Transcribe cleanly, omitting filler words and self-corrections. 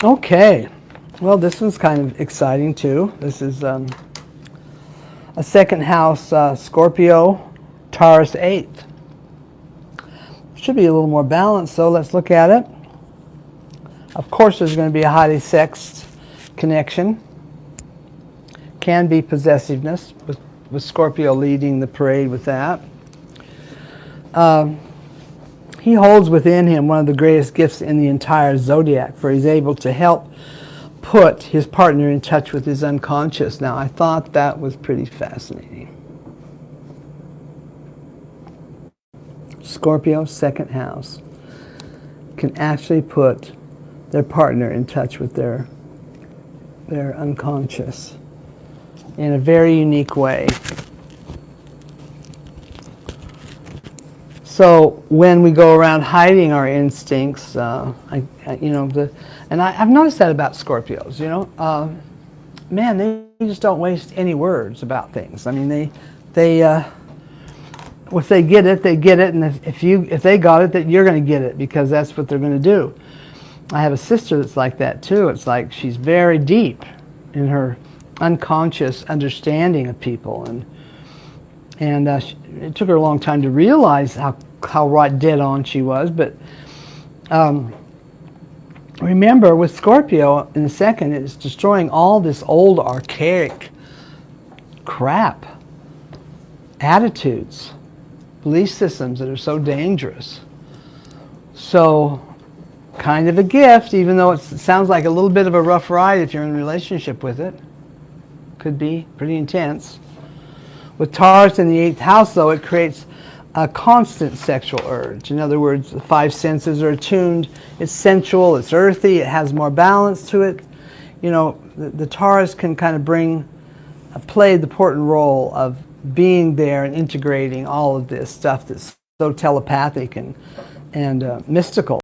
Okay, well, this one's kind of exciting too. This is a second house Scorpio, Taurus 8th. Should be a little more balanced, so let's look at it. Of course, there's going to be a highly sexed connection. Can be possessiveness, with Scorpio leading the parade with that. He holds within him one of the greatest gifts in the entire zodiac, for he's able to help put his partner in touch with his unconscious. Now, I thought that was pretty fascinating. Scorpio, second house, can actually put their partner in touch with their unconscious in a very unique way. So when we go around hiding our instincts, I've noticed that about Scorpios. Man, they just don't waste any words about things. I mean, if they get it, they get it, and if they got it, that you're going to get it, because that's what they're going to do. I have a sister that's like that too. It's like she's very deep in her unconscious understanding of people, and it took her a long time to realize how right dead on she was. But remember, with Scorpio in the second, it's destroying all this old archaic crap, attitudes, belief systems that are so dangerous. So kind of a gift, even though it sounds like a little bit of a rough ride if you're in a relationship with it. Could be pretty intense. With Taurus in the 8th house, though, it creates a constant sexual urge. In other words, the five senses are attuned. It's sensual, it's earthy, it has more balance to it. The Taurus can kind of play the important role of being there and integrating all of this stuff that's so telepathic and mystical.